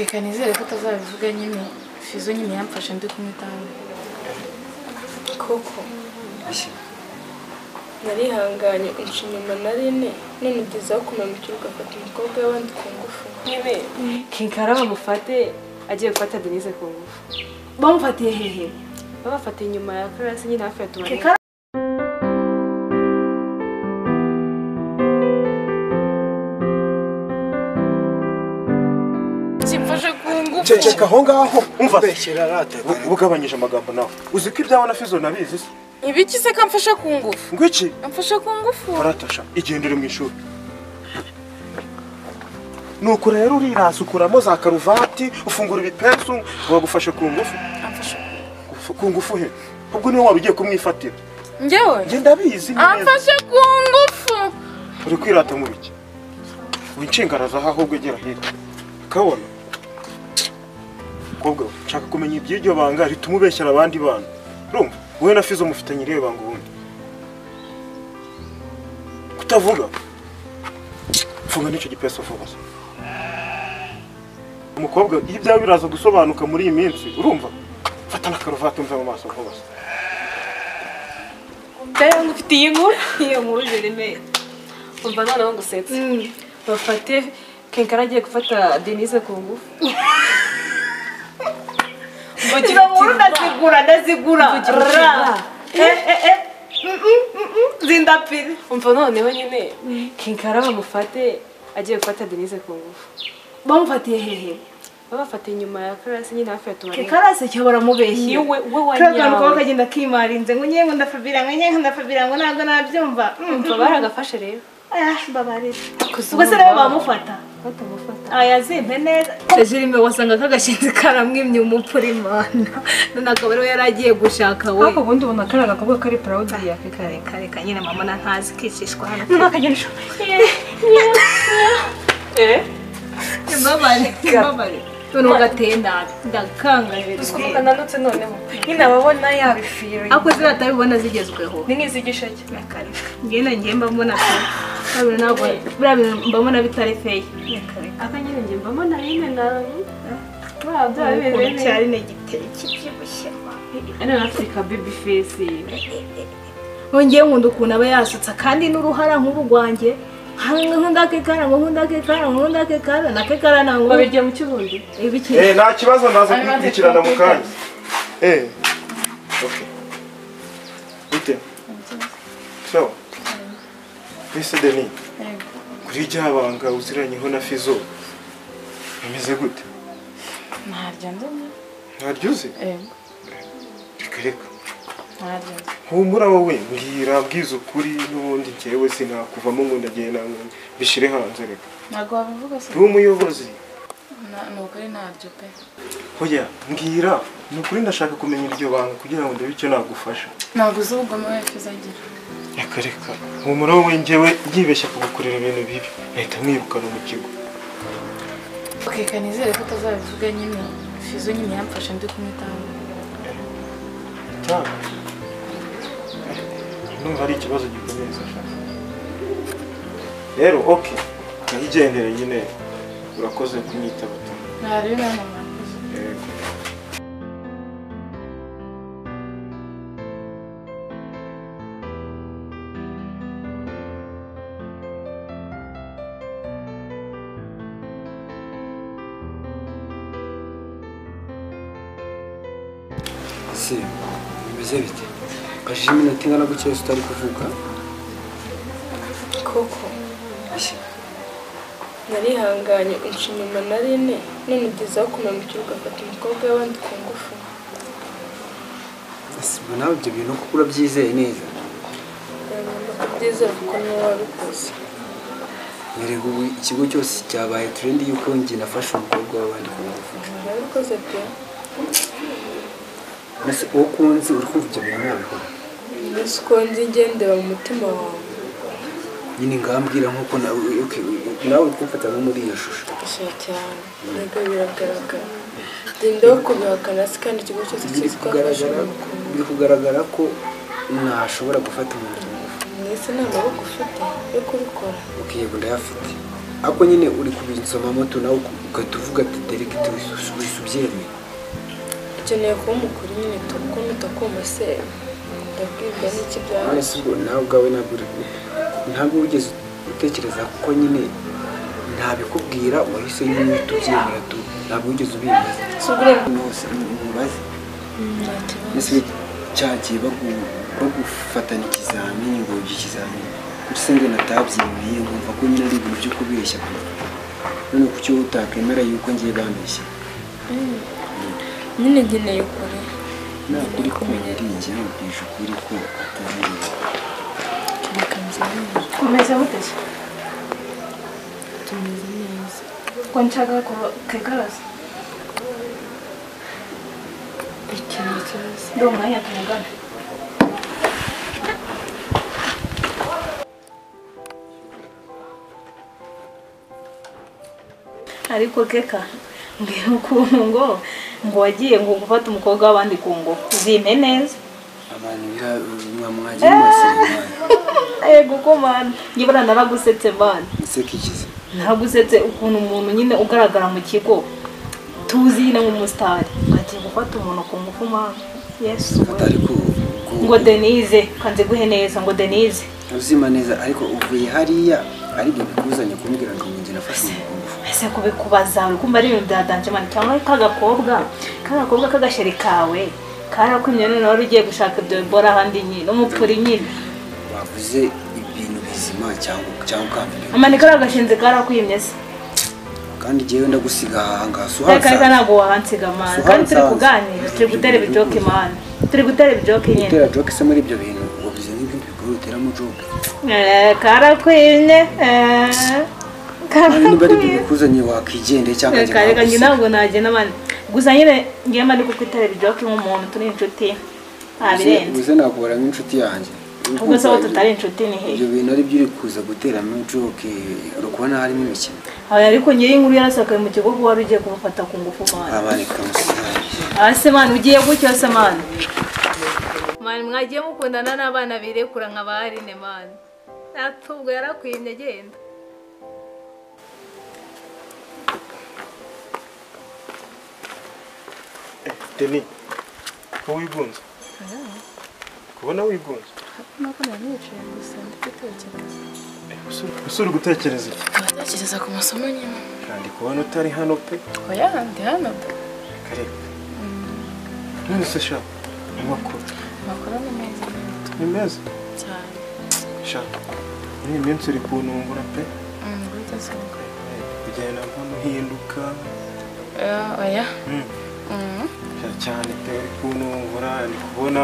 Reka nizere ko atazabivuga nyine Fizo nyine yamfashe ndi kumwitaho. Koko narihanganye inyuma narine none ugezaho kumamukira ugafata umukobwa w'abandi ku ngufu. Nyine Kinkara bamufate agiye gufata Denise ku ngufu. Bamufatiye hehe? Babafatiye inyuma ya karasi nyine hafi ya tubari. Simfashe ku ngufu. Ceceka aho ngaho umva beshyira rate ubugabanyije amagambo nawe uzi ko ibyawe na Fizo nabizi se Ibiki se kamfasha ku ngufu? ngwiki Amfasha ku ngufu. Baratasha igendere mu ishuri nuko rero urirasa ukuramo za karuvati ufungura ibipensu wagufashe ku ngufu. Amfasha ku ngufu he ubwo niwe wari ugiye kumwifatira njyewe nge ndabizi amfashe ku ngufu. uri kwirata mu biki wincengaraza ahubwo gera hirya kabona kobwa nshaka kumenya iby'iryo banga rituma ubeshyira abandi bana urumva wowe na Fizo mufitanye irihe banga ubundi kutavuga funga n'icyo gipeso vuba umukobwa iyo ibyawe biraza gusobanuka muri iyi minsi urumva fata na karuvati umve mu maso vuba Ndayo ngufitiye inkuru Jeremie. Umva noneho ngusetse. Bafate Kinkara agiye gufata Denise ku ngufu. Ndazigura. Zindapire. Umva noneho nyine Kinkara bamufate agiye gufata Denise ku ngufu. Bamufatiye hehe? Babafatiye inyuma ya karasi nyine hafi ya tubari. Karase cyo baramubeshye. we Kagano ko wanyawe. kagenda kimarinze ngo nyengo ndafabira ngo ntabwo nabyumva. Umva baragafashe rero. Babarira. Ubwo se rero bamufata. Batamufata. Aya zimpe neza. Jerime wasanga kagashinze karamwimye umupfura Imana. None akaba rero yaragiye gushaka we. Ako bundi ubona kari agakobwa kari proud ya Kinkara. Kare nyine mama ntazi kicishwa hano. Nakagenisho. Mbabare. None ugateye nabi. Ndakangaje. Usukuka nanutse noneho. Nyine ababona yabifiro. Ako ziratabibona zigezweho. Ni nk'izigisha cye. Ngena ngemba mbona ko. Kabiri ntabwo mbona bitari feye. Aka nyine nge mbona yine na cyari negiteye kibyibushye. ana Africa baby face. Wongeye nkunda ukuntu aba yasutse kandi n'uruhara nk'urugwange. Nkunda kekara nakekara nango. Babirya mu kibundi. Ibiki? nta kibazo ndaza kubikurikirana mu kanya okay ute so Miss Denis kuri ryabanga uziranyeho na Fizo bimeze gute Ntarya ndumwe. ntaryuze reka Ntarya. humura wowe mbwira bwiza ukuri n'ubundi njyewe sinakuvamo ngo ndagenda bishire hanze reka Ntago wabivuga se. uri umuyobozi Nukuri ntaryo pe. hoya mbwira nukuri ndashaka kumenya iryo banga kugira ngo ndebe icyo nagufasha Ntago uzi ubugome we Fizo agira. reka humura wowe njyewe yibeshya kugukorera ibintu bibi nahita mwirukana mu kigo Reka nizere ko atazabivuga nyine Fizo nyine yamfashe ndi kumwitaho. numva ari ikibazo gikomeye Sasha rero okay nahigendere nyine urakoze kunyitaba Ntari na mama. Se bimeze bite kashije iminota ingana gutya yose utari kuvuga Koko iki narihanganye inyuma narine none ugezaho kumamukira ugafata umukobwa w'abandi ku ngufu. Simba nawe ibyo bintu kuko urabyizeye neza Ndabyizera kuko niwe wabikoze. nyerego ikigo cyose cyabaye trend yuko njye nafashe umukobwa w'abandi ku ngufu Wabikoze pe. nase uwo kunzi uri kumva ibyo bintu nabikora Nzi ko nzi ngendera mu mutima wawe. nyine ngambwira nk'uko nawe kumfata nko muri iyo shusho Isha cyane. Ntabwo biragaragara. Ndindaho kubihakana si kandi ikigo cyose kizi ko afashe umukobwa. biri kugaragara ko ntashobora gufata umuntu ku ngufu Mwese nta maboko ufite yo kubikora. yego ndayafite ako nyine uri kubinsomamo tu nawe ugahita uvuga ati deregite wisubyemeye. ukeneye kuba umukuru nyine kuko mitakumva se ndabwirwa n'iki byawe. none si ubwo nawe ubwawe ntabwo wigeze utekereza kuko nyine ntabikubwira wahise nyine uhita ubyemera tu ntabwo wigeze ubibaza. si ubwo nose mubaze mbese cyagiye bagufatana ikizamini ngo ujye ikizamini gusa njye natabyemeye nkumva ko nyine ari ibintu byo kubeshya pe. none kuki wowe utakwemera yuko ngiye bambeshya? nyine nkeneye ukuri ntabwo uri kumenya njye nkubwije ukuri ko atari neza. reka nzemere Umeze gute se? tumeze neza. Ko nshaka kegaraza. ikintu cyose Ndi umwanya tungana. Ariko keka mbwira ukuntu ngo wagiye ngo gufata umukobwa w'abandi ku ngo zime neza. abantu mwamwagiye mwasenya Yego ko man ngibara naragusetse man. iseka ikize Nagusetse ukuntu umuntu nyine ugaragara mu kigo tuzi na umustar ati gufata umuntu ku ngufu man. Yes. atari ko Ngo Denise kanze guhe neza ngo Denise. uzima neza ariko uvuye hariya ari byo bikuzanye kumbwira ngo njye nafashe umukungu. Ese kubikubaza uri kumva ari ibintu byadanje man cyangwa kagakobwa kagasheri kawe karakwimye none wari ugiye gushaka ibyo bora handi nyine umupfuri nyine. Wavuze ibintu bizima cyangwa ukambwira Amani karagashinze karakwimye se. kandi jewe ndagusiga aha Reka ntabwo wahansiga man kandi turi kuganira turi gutera ibijoke man turi gutera ibijoke nyine. utera joke se muri ibyo bintu wavuze nk'ibindi bikuru uteramo joke. Karakwimye niba ari ibyo bikuzanye wakwigendeye cyangwa njye reka njye ntabwo nagenda man gusa nyine ngiye mani kukwitera ibijoke nk'umuntu turi inshuti abirenze. uze nakubara nk'inshuti yanjye ubwo se tutari inshuti ni hehe? ibyo bintu ari byo uri kuza guteramo joke uri kubona harimo imikino. Ariko ngiye inkuru yarasakaye mu kigo ko wari ugiye kumufata ku ngufu man. abane kamusari Ase man ugiye gutyo se man. Man mwagiye mukundana n'abana birekura nka barine man. Atubwo yarakwimye genda. Deni ko wigunze kubona wigunze nuko nanicaye gusa nditekereza. usuri gutekereza iki abatekereza ku masomo nyine. kandi kubona utari hano pe oya ndi hano kare none se sha amakuru ni meza ni meza cyane. sha ni iminsi uri kunumbura pe gute se kugenda mpamuhinduka oya cyane pe uri kunumbura ndi kubona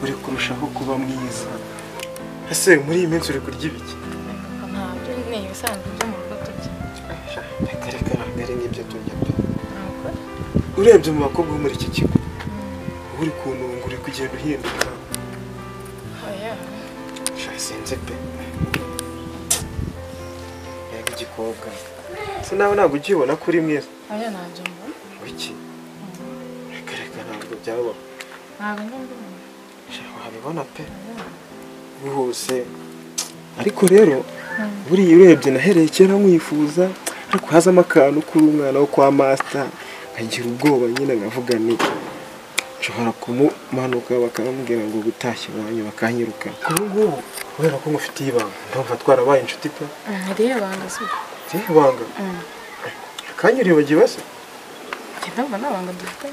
uri kurushaho kuba mwiza. ese muri iyi minsi uri kurya ibiki? ntabyo ni ibisanzwe byo mu rugo turya. reka mbere n'ibyo turya pe urebye mu bakobwa bo muri iki kigo uri kununga uri kugenda uhinduka. oya sinzi pe yego igikobwa se nawe ntabwo ukibona ko uri mwiza? oya ntabyo mbona. wiki reka ntabwo byabaho. ntabwo mbona. wabibona pe bihuse ariko rero buriya urebye nahereye kera nkwifuza ariko hazamo akantu kuri umwana wo kwa master nkagira ubwoba nyine nkavuga ni nshobora kumumanuka bakamubwira ngo gutashya iwanyu bakanyirukana. ubu ngubu kubera ko ngufitiye ibanga ndumva twarabaye inshuti pe. hariyo ibanga se ibanga akanyuriye bagiye base ndumva nta banga dufite.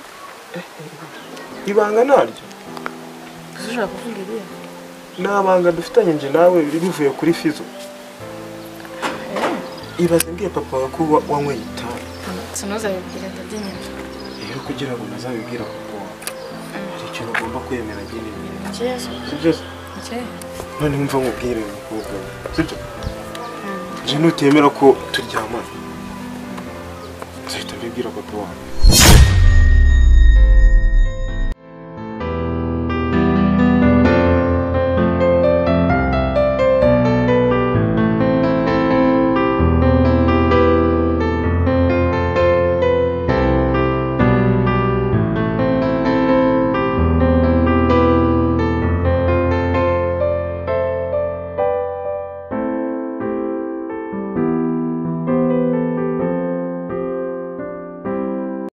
ibanga naryo ushobora kuvuga iriya nta banga dufitanye njye nawe bivuye kuri Fizo. ibaze mbwiye papa wawe ko wanyweye itabi sinuzabibwira ndabyinyina. rero kugira ngo ntazabibwira papa wawe hari ikintu ugomba kwemera nyine ikibazo sibyo se ikihe none wumva nkubwire umukobwa we sibyo nje nutemera ko turyamana nzahita mbibwira papa wawe.